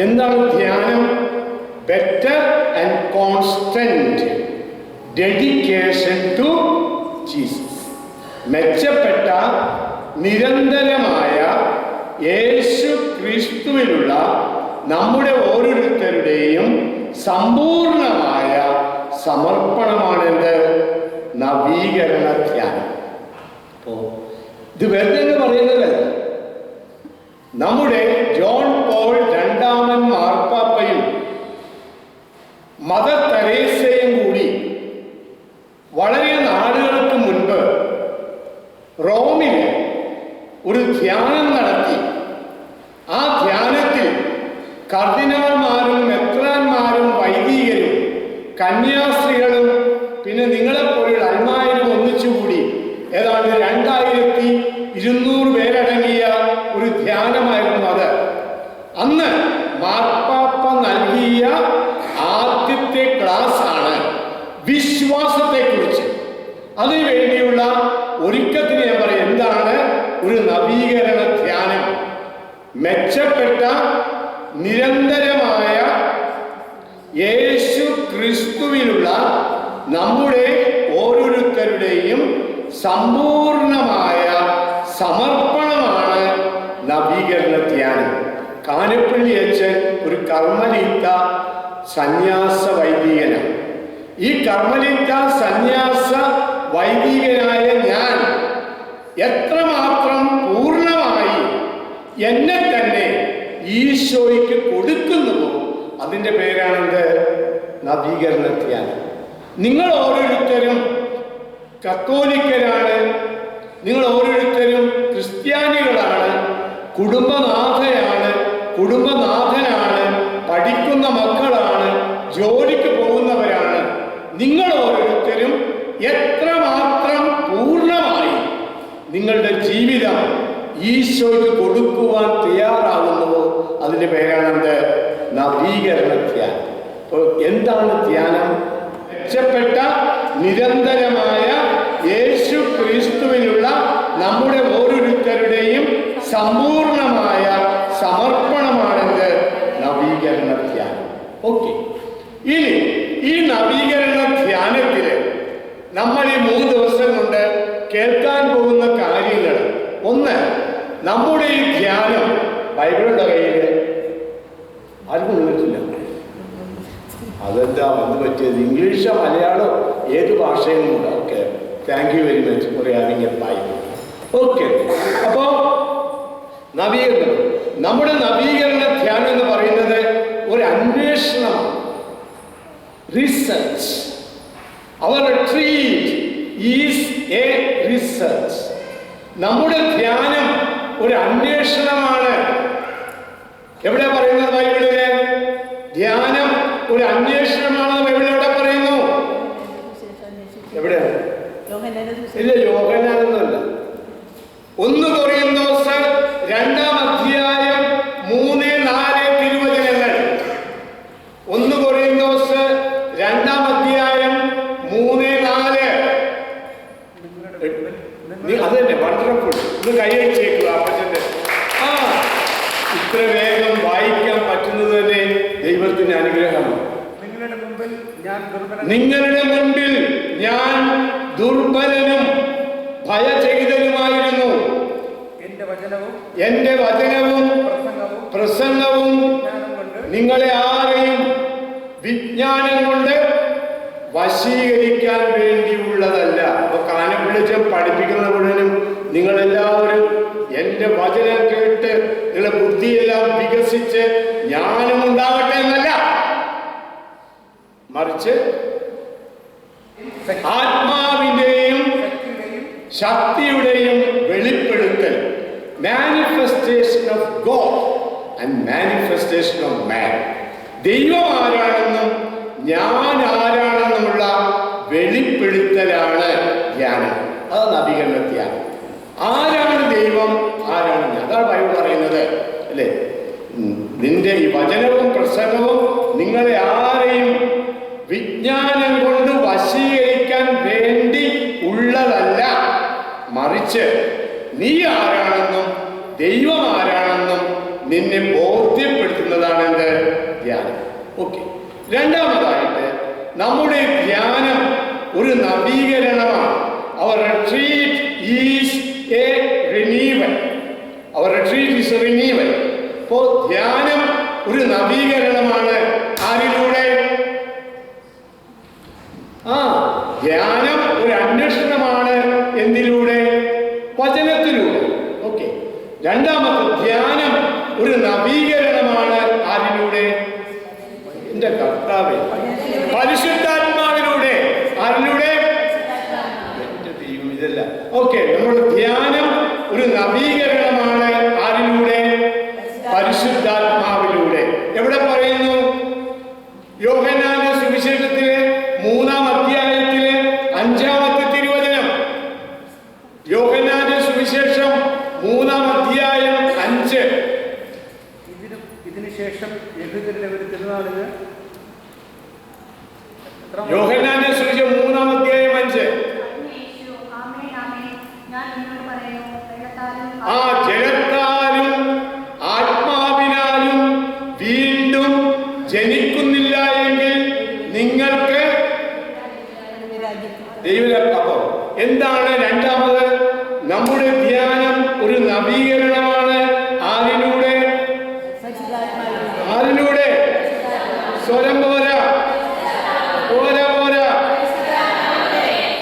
എന്താണ് ധ്യാനം? Better and constant dedication to Jesus. മെച്ചപ്പെട്ട നിരന്തരമായ യേശു ക്രിസ്തുവിലുള്ള നമ്മുടെ ഓരോരുത്തരുടെയും സമ്പൂർണമായ സമർപ്പണമാണെന്ത്? നവീകരണ ധ്യാനം. അപ്പോൾ ഇത് വെറുതെ പറയുന്നതല്ല. നമ്മുടെ ജോൺ പോൾ രണ്ടാമൻ മാർപ്പാപ്പയും മദർ തെരേസയും കൂടി വളരെ നാളുകൾക്ക് മുൻപ് റോമിൽ ഒരു ധ്യാനം നടത്തി. ആ ധ്യാനത്തിൽ കർദിനാൾമാരും മെത്രാന്മാരും വൈദികരും കന്യാസ്ത്രീകളും പിന്നെ നിങ്ങളെപ്പോലുള്ള അൽമായരും ഒന്നിച്ചുകൂടി ഏതാണ്ട് 2200 പേരടങ്ങിയ ഒരു ധ്യാനമായിരുന്നു അത്. അന്ന് മാർപ്പാപ്പ നൽകിയ ആദ്യത്തെ ക്ലാസ്സാണ് വിശ്വാസത്തെക്കുറിച്ച്. അതിനുവേണ്ടിയുള്ള ഒരുക്കത്തിന് ഞാൻ പറയും എന്താണ് ഒരു നവീകരണ ധ്യാനം. മെച്ചപ്പെട്ട നിരന്തരമായ യേശു ക്രിസ്തുവിലുള്ള നമ്മുടെ ഓരോരുത്തരുടെയും സമ്പൂർണമായ സമർപ്പണമാണ് നവീകരണ ധ്യാനം. കാനപ്പള്ളി അച്ഛൻ ഒരു കർമ്മലീത്ത സന്യാസ വൈദികനാണ്. ഈ കർമ്മലീത്ത സന്യാസ വൈദികനായ ഞാൻ എത്രമാത്രം പൂർണ്ണമായി എന്നെ തന്നെ ഈശോയ്ക്ക് കൊടുക്കുന്നുവോ അതിൻ്റെ പേരാണെന്ത്? നവീകരണ ധ്യാനം. നിങ്ങൾ ഓരോരുത്തരും കത്തോലിക്കരാണ്, നിങ്ങൾ ഓരോരുത്തരും ക്രിസ്ത്യാനികളാണ്, കുടുംബനാഥനാണ്, പഠിക്കുന്ന മക്കളാണ്, ജോലിക്ക് പോകുന്നവരാണ്. നിങ്ങൾ ഓരോരുത്തരും എത്രമാത്രം പൂർണ്ണമായി നിങ്ങളുടെ ജീവിതം ഈശോയ്ക്ക് കൊടുക്കുവാൻ തയ്യാറാകുന്നുവോ അതിൻ്റെ പേരാണെന്ത്? നവീകരണ ധ്യാനം. അപ്പോൾ എന്താണ് ധ്യാനം? മെച്ചപ്പെട്ട നിരന്തരമായ യേശു ക്രിസ്തുവിനുള്ള നമ്മുടെ ഓരോരുത്തരുടെയും സമ്പൂർണമായ സമർപ്പണമാണെന്ത്? നവീകരണ ധ്യാനം. ഓക്കെ, ഇനി ഈ നവീകരണ ധ്യാനത്തിൽ നമ്മൾ ഈ 3 ദിവസം കൊണ്ട് കേൾക്കാൻ പോകുന്ന കാര്യങ്ങൾ, ഒന്ന്, നമ്മുടെ ഈ ധ്യാനം ബൈബിളുടെ കയ്യിൽ ആർക്കും ഉള്ളിട്ടില്ല. അതെന്താ വന്ന് പറ്റിയത്? ഇംഗ്ലീഷോ മലയാളമോ ഏത് ഭാഷയും കൂടെ. Okay, thank you very much for having a Bible. Okay, അപ്പോൾ നവീകരണം, നമ്മുടെ നവീകരണ ധ്യാനം എന്ന് പറയുന്നത് ഒരു അന്വേഷണമാണ്. Research. Our retreat is a research. നമ്മുടെ ധ്യാനം ഒരു അന്വേഷണമാണ്. എവിടെ പറയുന്നത് ബൈബിളിലെ? ധ്യാനം ഒരു അന്വേഷണമാണെന്ന് ബൈബിളിൽ എവിടെ പറയുന്നു? എവിടെയാണ്? ഇല്ല, യോഹന്നാനൊന്നുമല്ല. 1 കൊറിന്തോസ് 2-ാം അധ്യായം 3-4 തിരുവചനങ്ങൾ. 1 കൊറിന്തോസ് 2-ാം അധ്യായം 3-4. അത് തന്നെ, വണ്ടർഫുൾ. ഇത് കൈയടിച്ചേക്കുക അപ്പച്ചന്റെ. ഇത്ര വേഗം വായിക്കാൻ പറ്റുന്നത് തന്നെ ദൈവത്തിന്റെ അനുഗ്രഹമാണ്. നിങ്ങളുടെ മുമ്പിൽ ഞാൻ ദുർബലനും ഭയചകിതനുമായിരുന്നു. എന്റെ വചനവും പ്രസംഗവും നിങ്ങളെ ആരെയും വിജ്ഞാനം കൊണ്ട് വശീകരിക്കാൻ വേണ്ടിയുള്ളതല്ല. അപ്പൊ കാനപ്പിളിച്ച് പഠിപ്പിക്കുന്ന മുഴുവനും നിങ്ങളെല്ലാവരും എന്റെ വചനം കേട്ട് നിങ്ങളുടെ ബുദ്ധിയെല്ലാം വികസിച്ച് ജ്ഞാനം ഉണ്ടാവട്ടെ എന്നല്ല, മറിച്ച് ആത്മാവിന്റെയും ശക്തിയുടെയും വെളിപ്പെടുത്തൽ, manifestation of God and manifestation of മാൻ. ദൈവം ആരാണെന്നും ഞാൻ ആരാണെന്നുമുള്ള വെളിപ്പെടുത്തലാണ് ധ്യാനം. അത് നവീകരണ ധ്യാനം. ആരാണ് ദൈവം, ആരാണ് ഞാൻ? അതാണ് ബൈബിൾ പറയുന്നത്, അല്ലേ? നിന്റെ ഈ വചനവും പ്രസംഗവും നിങ്ങളെ ആരെയും വിജ്ഞാനം കൊണ്ട് വശീകരിക്കാൻ വേണ്ടി ഉള്ളതല്ല, മറിച്ച് നീ ആരാണെന്നും ദൈവം ആരാണെന്നും നിന്നെ ബോധ്യപ്പെടുത്തുന്നതാണ് എന്ത്? ഓക്കെ. രണ്ടാമതായിട്ട് നമ്മുടെ ധ്യാനം ഒരു നവീകരണമാണ്. അവർ retreat is a renewal. Our retreat is a renewal. അപ്പോൾ ധ്യാനം ഒരു നവീകരണമാണ്. ആരിലൂടെ? ധ്യാനം ഒരു അന്വേഷണമാണ്. എന്തിലൂടെ? വചനത്തിലൂടെ. ഓക്കെ. രണ്ടാമത്തെ ധ്യാനം ഒരു നവീകരണമാണ്. ആരിലൂടെ? എന്റെ കർത്താവേ, പരിശുദ്ധാത്മാവിലൂടെ. ആരിലൂടെ? എന്റെ ദൈവം, ഇതല്ല. ഓക്കെ. നമ്മുടെ ധ്യാനം ഒരു നവീകരണമാണ്. ആരിലൂടെ? പരിശുദ്ധാത്മാവിലൂടെ. എവിടെ പറയുന്നു? യോഹന്നാന്റെ സുവിശേഷത്തിലെ 3-ാം അധ്യായത്തിലെ 5-ാമത്തെ തിരുവചനം. യോഹന്നാന്റെ സുവിശേഷം 3-ാം അധ്യായം 5. ഇതിനുശേഷം യഹൂദരുടെ ഒരു തിരുനാളിന് യോഹന്നാന്റെ സുവിശേഷം 3-ാം അധ്യായം 5. ജലത്താലും ആത്മാവിനാലും വീണ്ടും ജനിക്കുന്നില്ല എങ്കിൽ നിങ്ങൾക്ക് ദൈവം. എന്താണ് രണ്ടാമത്? നമ്മുടെ ധ്യാനം ഒരു നവീകരണമാണ്. ആരിലൂടെ? ആരിലൂടെ? സ്വരം പോരാ, പോരാ, പോരാ.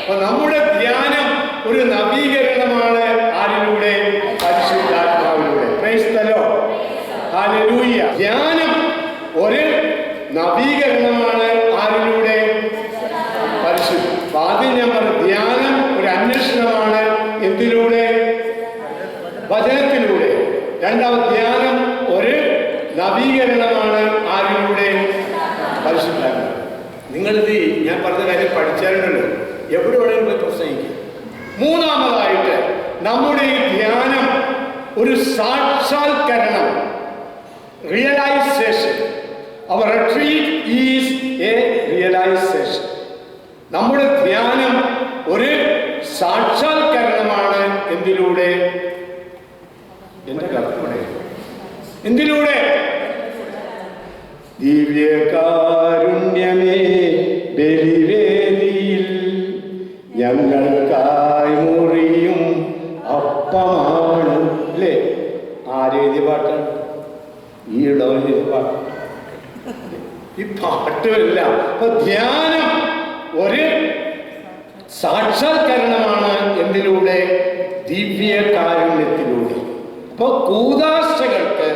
അപ്പൊ നമ്മുടെ ധ്യാനം ഒരു നവീകരണമാണ്. ആരിലൂടെ? പരിശുദ്ധാത്മാവിലൂടെ. Praise the lord. ഹല്ലേലൂയ. ധ്യാനം ഒരു നവീകരണമാണ്. ആരിലൂടെ? പരിശുദ്ധ. ആദ്യം ഞാൻ പറഞ്ഞു, ധ്യാനം ഒരു അന്വേഷണമാണ്. എന്തിലൂടെ? വചനത്തിലൂടെ. രണ്ടാമത് ധ്യാനം ഒരു നവീകരണമാണ്. ആരിലൂടെ? പരിശുദ്ധാത്മാവ്. നിങ്ങളിത് ഞാൻ പറഞ്ഞ കാര്യം പഠിച്ചാലുണ്ടല്ലോ, എവിടെ വേണമെങ്കിലും പോയി പ്രസംഗിക്കും. മൂന്നാമതായിട്ട് നമ്മുടെ ഈ ധ്യാനം ഒരു സാക്ഷാത്കരണം, റിയലൈസേഷൻ. അവർ retreat is a realization. നമ്മുടെ ധ്യാനം ഒരു സാക്ഷാത്കരണമാണ്. എന്തിലൂടെ? എന്റെ കർത്താവേ, എന്തിലൂടെ? ദിവ്യകാരുണ്യമേ, ബലിവേദിയിൽ ഞങ്ങൾക്കായി മുറിയും അപ്പമാണ്. അല്ലേ? ആരെഴുതിയ പാട്ടാണ്? ഈ ഇടവെഴുതിയ പാട്ട്. ഈ പാട്ടുമല്ല. അപ്പൊ ധ്യാനം ഒരു സാക്ഷാത്കരണമാണ്. എന്തിലൂടെ? ദിവ്യകാരുണ്യത്തിലൂടെ. അപ്പൊ കൂദാശകൾക്ക്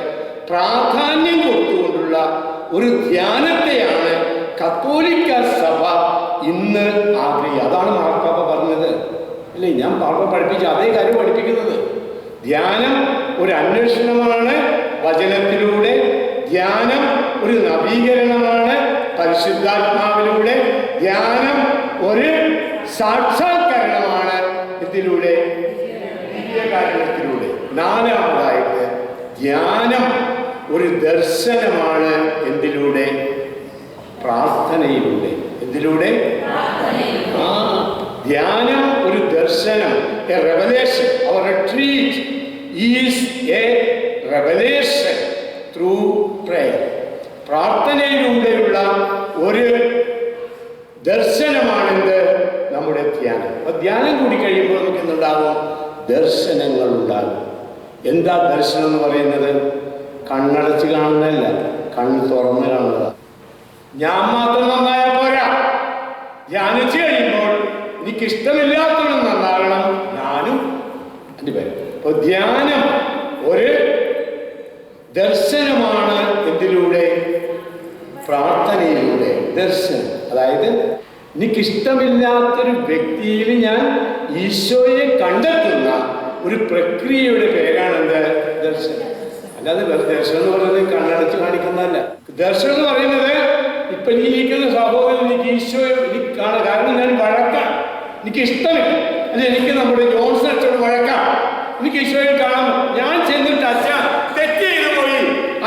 പ്രാധാന്യം കൊടുത്തുകൊണ്ടുള്ള ഒരു ധ്യാനത്തെയാണ് കത്തോലിക്ക സഭ ഇന്ന് ആഗ്രഹിക്കുക. അതാണ് മാർപ്പാപ്പ പറഞ്ഞത്. അല്ലേ? ഞാൻ പാപ്പ പഠിപ്പിച്ച അതേ കാര്യം പഠിപ്പിക്കുന്നത്. ധ്യാനം ഒരു അന്വേഷണമാണ്. വചനത്തിലൂടെ. ധ്യാനം ഒരു നവീകരണമാണ്. പരിശുദ്ധാത്മാവിലൂടെ. ധ്യാനം ഒരു സാക്ഷാത്കരണമാണ്. ഇതിലൂടെ? ദിവ്യകാരുണ്യത്തിലൂടെ. നാലാമതായിട്ട് ധ്യാനം ഒരു ദർശനമാണ്. എന്തിലൂടെ? പ്രാർത്ഥനയിലൂടെ. എന്തിലൂടെ? ധ്യാനം ഒരു ദർശനം, a revelation. Our retreat is a revelation through prayer. പ്രാർത്ഥനയിലൂടെയുള്ള ഒരു ദർശനമാണെന്ത്? നമ്മുടെ ധ്യാനം. അപ്പൊ ധ്യാനം കൂടി കഴിയുമ്പോൾ നമുക്ക് എന്തുണ്ടാകും? ദർശനങ്ങൾ ഉണ്ടാകും. എന്താ ദർശനം എന്ന് പറയുന്നത്? കണ്ണടച്ച് കാണുന്നതല്ല, കണ്ണ് തുറന്ന് കാണുന്നതാണ്. ഞാൻ മാത്രം നന്നായാൽ പോരാ. ധ്യാനിച്ചു കഴിയുമ്പോൾ എനിക്കിഷ്ടമില്ലാത്തവനും നന്നാകണം, ഞാനും എൻ്റെ പേര്. അപ്പൊ ധ്യാനം ഒരു ദർശനമാണ്. എന്തിലൂടെ? പ്രാർത്ഥനയിലൂടെ. ദർശനം. അതായത് എനിക്കിഷ്ടമില്ലാത്തൊരു വ്യക്തിയിൽ ഞാൻ ഈശോയെ കണ്ടെത്തുന്ന ഒരു പ്രക്രിയയുടെ പേരാണ് എന്ത്? ദർശനം. അല്ലാതെ ദർശനം എന്ന് പറയുന്നത് കണ്ണടച്ച് കാണിക്കുന്നതല്ല. ദർശനം എന്ന് പറയുന്നത് ഇപ്പൊ നീ ഇരിക്കുന്ന സഹോദരൻ എനിക്ക് ഈശോയെ എനിക്ക് കാണാം, കാരണം ഞാൻ വഴക്കാണ്, എനിക്ക് ഇഷ്ടമില്ല. അല്ലെ, എനിക്ക് നമ്മുടെ ജോൺസൺ അച്ഛനോട് വഴക്കാണ്, എനിക്ക് ഈശോയെ കാണണം. ഞാൻ ചെന്നിട്ട് അച്ഛ തെറ്റ് ചെയ്തു പോയി,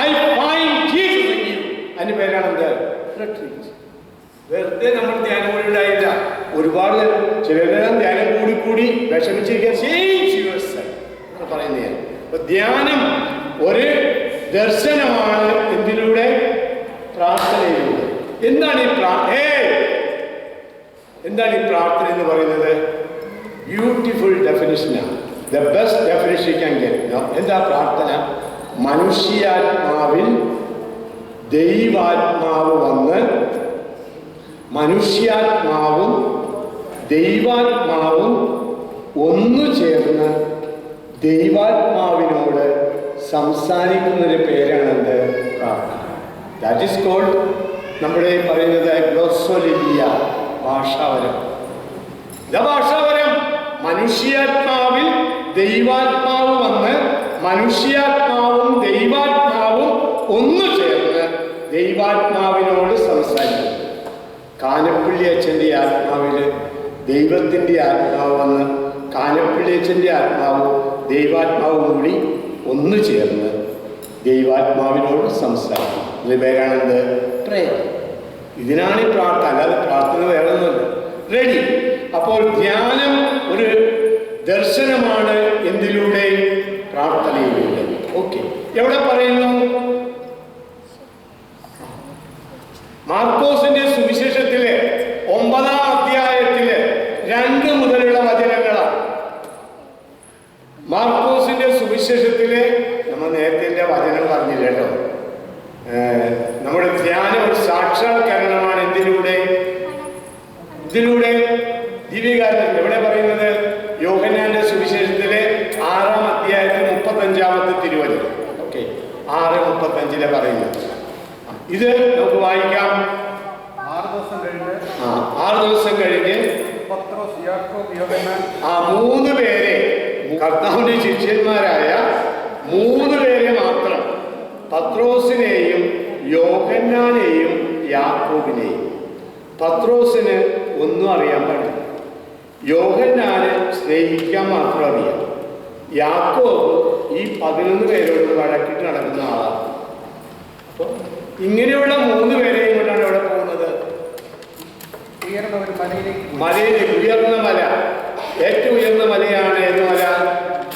I find Jesus in you. അതിന്റെ പേരാണ് എന്ത്? റിട്രീറ്റ്. വെറുതെ നമ്മൾ ധ്യാനം കൂടി ഉണ്ടായില്ല. ഒരുപാട് ചിലരെല്ലാം ധ്യാനം കൂടി വിഷമിച്ചിരിക്കാൻ പറയുന്നത്. അപ്പൊ ധ്യാനം ഒരു ദർശനമാണ്. എന്തിലൂടെ? പ്രാർത്ഥനയിലൂടെ. എന്താണ് ഈ പ്രാർത്ഥന എന്ന് പറയുന്നത്? ബ്യൂട്ടിഫുൾ ഡെഫിനിഷനാണ്. The best definition can get. എന്താ പ്രാർത്ഥന? മനുഷ്യാത്മാവിൽ ദൈവാത്മാവ് വന്ന് മനുഷ്യാത്മാവും ദൈവാത്മാവും ഒന്നു ചേർന്ന് ദൈവാത്മാവിനോട് സംസാരിക്കുന്നൊരു പേരാണെന്ത്? പ്രാർത്ഥന. ദാറ്റ് ഈസ് കോൾഡ്, നമ്മുടെ പറയുന്നത് ഗ്ലോസോലിയ, ഭാഷാവരം. ഭാഷാവരം മനുഷ്യാത്മാവിൽ ദൈവാത്മാവ് വന്ന് മനുഷ്യാത്മാവും ദൈവാത്മാവും ഒന്നു ചേർന്ന് ദൈവാത്മാവിനോട് സംസാരിക്കുന്നു. കാനപ്പള്ളി അച്ഛൻ്റെ ആത്മാവിൽ ദൈവത്തിൻ്റെ ആത്മാവ് വന്ന് കാനപ്പള്ളി അച്ഛൻ്റെ ആത്മാവും ദൈവാത്മാവും കൂടി ഒന്നു ചേർന്ന് ദൈവാത്മാവിനോട് സംസാരിക്കും. ഇതിന് പേരാണെന്ത്? പ്രേയർ. ഇതിനാണ് ഈ പ്രാർത്ഥന, അല്ലാതെ പ്രാർത്ഥന വേറെ ഒന്നുമില്ല. റെഡി? അപ്പോൾ ധ്യാനം ഒരു ദർശനമാണ്. എന്തിലൂടെ? പ്രാർത്ഥനയിലൂടെ. ഓക്കെ. എവിടെ പറയുന്നു? മാർക്കോസിന്റെ സുവിശേഷത്തിലെ 9-ാം അധ്യായത്തിലെ 2 മുതലുള്ള വചനങ്ങളാണ്. മാർക്കോസിന്റെ സുവിശേഷത്തിലെ, നമ്മൾ നേരത്തെ വചനം പറഞ്ഞില്ല കേട്ടോ, നമ്മുടെ ധ്യാനം ഒരു സാക്ഷാത്കരണമാണ്. എന്തിലൂടെ? ഇതിലൂടെ ദിവ്യകാരുണ്യം. എവിടെ പറയുന്നത്? യോഹന്നാന്റെ സുവിശേഷത്തിലെ 6-ാം അധ്യായത്തിൽ 35-ാമത്തെ തിരുവചനം. ഓക്കെ, 6:35 പറയുന്നത്. ഇത് നമുക്ക് വായിക്കാം. 6 ദിവസം കഴിഞ്ഞ് പത്രോസ്, യാക്കോബ്, യോഹന്നാൻ, 3 പേരെ, കർത്താവിന്റെ ശിഷ്യന്മാരായ 3 പേരെ മാത്രം, പത്രോസിനെയും യോഹന്നാനെയും യാക്കോബിനെയും. പത്രോസിന് ഒന്നും അറിയാൻ പാടില്ല. യോഹന്നാന് സ്നേഹിക്കാൻ മാത്രം അറിയാം. യാക്കോബ് ഈ 11 പേരോട് വഴക്കിട്ട് നടക്കുന്ന ആളാണ്. അപ്പോൾ ഇങ്ങനെയുള്ള 3 പേരെയും കൊണ്ടാണ് ഇവിടെ പോകുന്നത്. മലയിലേക്ക്, ഉയർന്ന മല, ഏറ്റവും ഉയർന്ന മലയാണ്. ഏത് മല?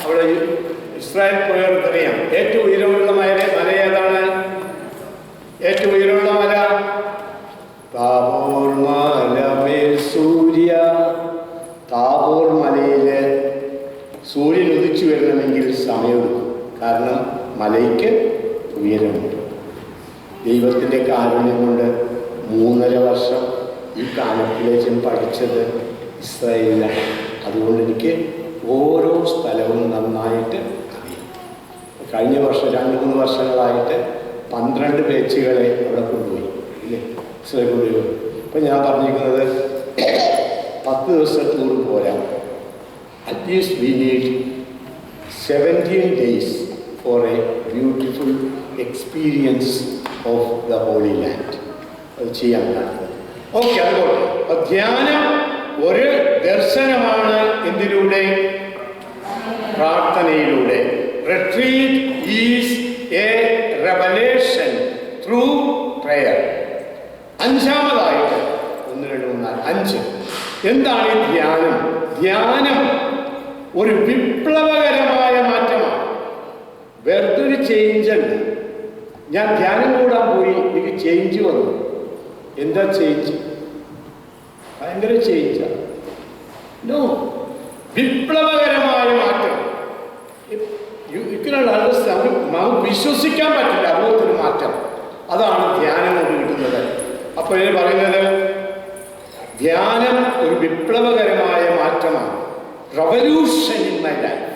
അവിടെ ഇസ്രായേൽ പോയവർക്കറിയാം. ഏറ്റവും ഉയരമുള്ള മല ഏതാണ്? ഏറ്റവും ഉയരമുള്ള മല താബോർ മലമേൽ സൂര്യ. താബോർ മലയില് സൂര്യൻ ഉദിച്ചു വരണമെങ്കിൽ സമയമെടുക്കും. കാരണം മലയ്ക്ക് ഉയരമുണ്ട്. ദൈവത്തിൻ്റെ കാരുണ്യം കൊണ്ട് 3.5 വർഷം ഈ കാനപ്പിലേച്ചൻ പഠിച്ചത് ഇസ്രായേലിലാണ്. അതുകൊണ്ട് എനിക്ക് ഓരോ സ്ഥലവും നന്നായിട്ട് അറിയാം. കഴിഞ്ഞ വർഷം 2-3 വർഷങ്ങളായിട്ട് 12 ബാച്ചുകളെ അവിടെ കൊണ്ടുപോയി, ഇല്ലേ? ഇസ്രായേൽ കൊണ്ടുപോയി. അപ്പം ഞാൻ പറഞ്ഞിരിക്കുന്നത് 10 ദിവസം ടൂർ പോരാ. At least we need 17 days for a beautiful experience of the holy land. അത് ചെയ്യാൻ കാണുന്നത്. ഓക്കെ, അതുകൊണ്ട് ധ്യാനം ഒരു ദർശനമാണ്. എന്തിലൂടെ? പ്രാർത്ഥനയിലൂടെ. Retreat is a revelation through prayer. 5-ാമതായിട്ട് 1, 2, 3, 4, 5. എന്താണ് ഈ ധ്യാനം? ധ്യാനം ഒരു വിപ്ലവകരമായ മാറ്റമാണ്. വെറുതെ ഒരു ചേഞ്ചല്ല. ഞാൻ ധ്യാനം കൂടാൻ പോയി, എനിക്ക് ചേഞ്ച് വന്നു. എന്താ ചേഞ്ച്? ഭയങ്കര ചേഞ്ചാണ്. നോ, വിപ്ലവകരമായ മാറ്റം. നമുക്ക് വിശ്വസിക്കാൻ പറ്റില്ല അതുപോലൊരു മാറ്റം. അതാണ് ധ്യാനം കൊണ്ട് കിട്ടുന്നത്. അപ്പോൾ ഇതിന് പറയുന്നത് ധ്യാനം ഒരു വിപ്ലവകരമായ മാറ്റമാണ്. Revolution in my life.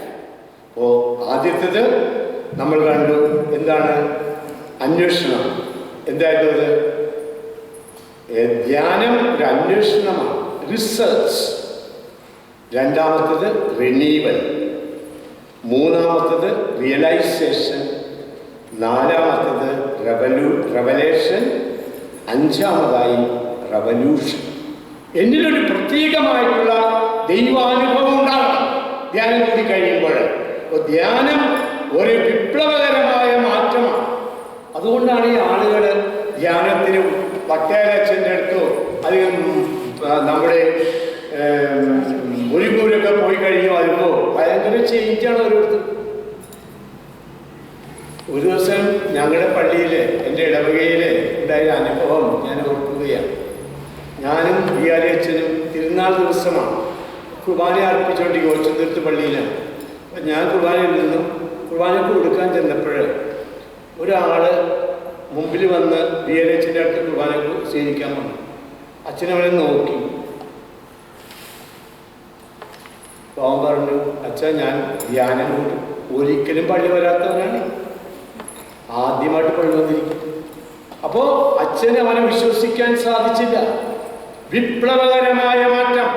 അപ്പോൾ ആദ്യത്തേത് നമ്മൾ കണ്ടു. എന്താണ്? അന്വേഷണം. എന്തായിരുന്നു അത്? ധ്യാനം ഒരു അന്വേഷണമാണ്, റിസർച്ച്. 2-ാമത്തേത് റിനീവൽ. 3-ാമത്തേത് റിയലൈസേഷൻ. 4-ാമത്തേത് റെവലേഷൻ. 5-ാമതായി റവല്യൂഷൻ. എന്നിലൊരു പ്രത്യേകമായിട്ടുള്ള ദൈവാനുഭവം ഉണ്ടാകണം ധ്യാനം കൂടി കഴിയുമ്പോൾ. അപ്പോൾ ധ്യാനം ഒരു വിപ്ലവകരമായ മാറ്റമാണ്. അതുകൊണ്ടാണ് ഈ ആളുകൾ ധ്യാനത്തിന് പട്ടേലച്ഛൻ്റെ അടുത്തോ അല്ലെങ്കിൽ നമ്മുടെ മുരിങ്ങൂരൊക്കെ പോയി കഴിഞ്ഞു വരുമ്പോൾ ഭയങ്കര ചേഞ്ചാണ് ഓരോരുത്തർ. ഒരു ദിവസം ഞങ്ങളുടെ പള്ളിയിൽ, എൻ്റെ ഇടവകയിൽ ഉണ്ടായ അനുഭവം ഞാൻ ഓർക്കുകയാണ്. പോവുകയാണ്. ഞാനും ബിയാരി അച്ഛനും തിരുനാൾ ദിവസമാണ് കുർബാന അർപ്പിച്ചുകൊണ്ട് ഗോച്ചന്തീർത്ത് പള്ളിയിലാണ്. അപ്പം ഞാൻ കുർബാനയിൽ നിന്നും കുർബാനയ്ക്ക് കൊടുക്കാൻ ചെന്നപ്പോൾ ഒരാൾ മുമ്പിൽ വന്ന് ബിയാരി അച്ഛൻ്റെ അടുത്ത് കുർബാനയ്ക്ക് സ്വീകരിക്കാൻ വന്നു. അച്ഛനവനെ നോക്കി. അവൻ പറഞ്ഞു, അച്ഛാ ഞാൻ ധ്യാനം കൂടി ഒരിക്കലും പള്ളി വരാത്തവനാണ്, ആദ്യമായിട്ട് പള്ളി വന്നിരിക്കും. അപ്പോൾ അച്ഛന് അവനെ വിശ്വസിക്കാൻ സാധിച്ചില്ല. വിപ്ലവകരമായ മാറ്റം.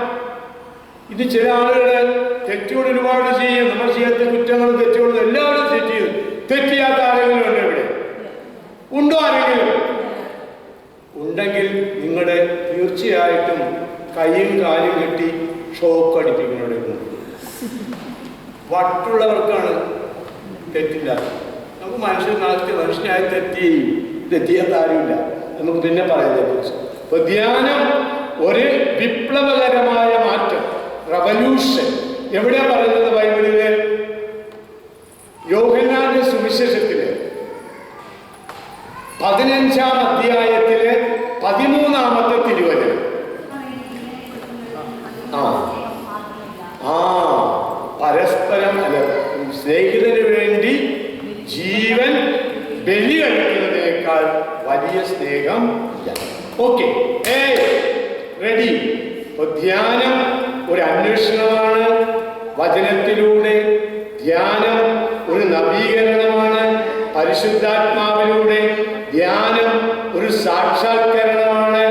ഇത് ചില ആളുകൾ തെറ്റുകൾ ഒരുപാട് ചെയ്യും. നമ്മൾ ചെയ്യാത്ത കുറ്റങ്ങളും തെറ്റുകളും എല്ലാവരും തെറ്റിയാത്ത ആരെങ്കിലും ഉണ്ടോ ഇവിടെ? ഉണ്ടോ ആരെങ്കിലും? ഉണ്ടെങ്കിൽ നിങ്ങളുടെ തീർച്ചയായിട്ടും കൈയും കാലും കെട്ടി ഷോക്ക് അടിപ്പിക്കുന്നവരുടെ വട്ടുള്ളവർക്കാണ് തെറ്റില്ലാത്ത. നമുക്ക് മനുഷ്യനായി തെറ്റിയാത്ത ആരുമില്ല. നമുക്ക് പിന്നെ പറയുന്നതിനെക്കുറിച്ച്. അപ്പൊ ധ്യാനം ഒരു വിപ്ലവകരമായ മാറ്റം, റവല്യൂഷൻ. എവിടെയാ പറയുന്നത് ബൈബിളില്? യോഹന്നാന്റെ സുവിശേഷത്തില് 15-ാം അധ്യായത്തിലെ 13-ാമത്തെ തിരുവചനം. പരസ്പരം സ്നേഹിതന് വേണ്ടി ജീവൻ ബലി കഴിക്കുന്നതിനേക്കാൾ വലിയ സ്നേഹം ഇല്ല. Okay, ready. ഇപ്പൊ ധ്യാനം ഒരു അന്വേഷണമാണ് വചനത്തിലൂടെ. ധ്യാനം ഒരു നവീകരണമാണ് പരിശുദ്ധാത്മാവിലൂടെ. ധ്യാനം ഒരു സാക്ഷാത്കരണമാണ്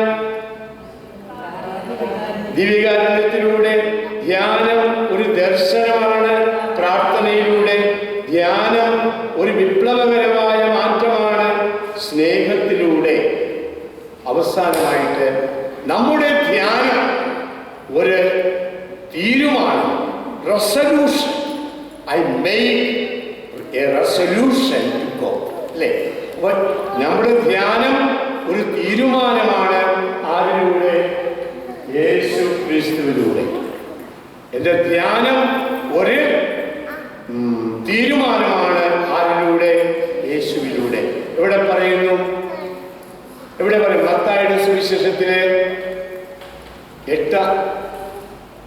ദിവ്യകാരുണ്യത്തിലൂടെ. ധ്യാനം ഒരു ദർശനമാണ് പ്രാർത്ഥനയിലൂടെ. ധ്യാനം ഒരു വിപ്ലവകരമായ മാറ്റമാണ് സ്നേഹത്തിലൂടെ. അവസാനമായിട്ട് നമ്മുടെ ധ്യാനം ഒരു തീരുമാനം, resolution. I make a resolution to go, അല്ലേ? അപ്പോൾ നമ്മുടെ ധ്യാനം ഒരു തീരുമാനമാണ്. ആരിലൂടെ? യേശു ക്രിസ്തുവിലൂടെ. എൻ്റെ ധ്യാനം ഒരു തീരുമാനമാണ്. ആരിലൂടെ? യേശുവിലൂടെ. എവിടെ പറയുന്നു? എവിടെ പറയും? മത്തായിയുടെ സുവിശേഷത്തിലെ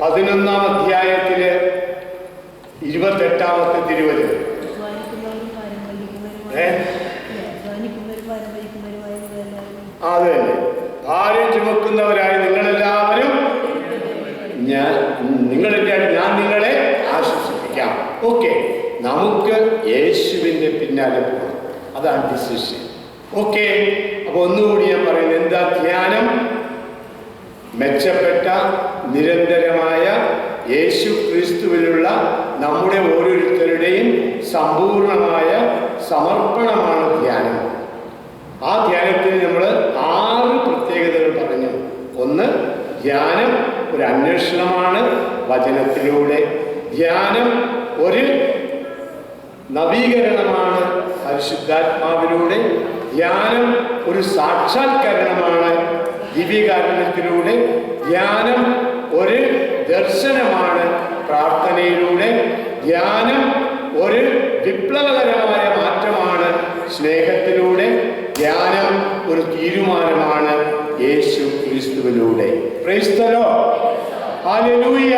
11-ാം അധ്യായത്തിലെ 28-ാമത്തെ തിരുവചനം. അത് തന്നെ. ഭാരം ചുമക്കുന്നവരായി നിങ്ങളെല്ലാവരും ഞാൻ നിങ്ങളെ ആശ്വസിപ്പിക്കാം. ഓക്കെ, നമുക്ക് യേശുവിൻ്റെ പിന്നാലെ പോകണം. അതാണ് ഡിസിഷൻ. ഓക്കെ, അപ്പൊ ഒന്നുകൂടി ഞാൻ പറയുന്നത് എന്താ? ധ്യാനം മെച്ചപ്പെട്ട നിരന്തരമായ യേശു ക്രിസ്തുവിലുള്ള നമ്മുടെ ഓരോരുത്തരുടെയും സമ്പൂർണമായ സമർപ്പണമാണ് ധ്യാനം. ആ ധ്യാനത്തിന് നമ്മൾ 6 പ്രത്യേകതകൾ പറഞ്ഞു. ഒന്ന്, ധ്യാനം ഒരു അന്വേഷണമാണ് വചനത്തിലൂടെ. ധ്യാനം ഒരു നവീകരണമാണ് പരിശുദ്ധാത്മാവിലൂടെ. ധ്യാനം ഒരു സാക്ഷാത്കരണമാണ് ദിവ്യകാരുണ്യത്തിലൂടെ. ധ്യാനം ഒരു ദർശനമാണ് പ്രാർത്ഥനയിലൂടെ. ധ്യാനം ഒരു വിപ്ലവകരമായ മാറ്റമാണ് സ്നേഹത്തിലൂടെ. ധ്യാനം ഒരു തീരുമാനമാണ് യേശു ക്രിസ്തുവിലൂടെ. Price the lord. ഹല്ലേലൂയ.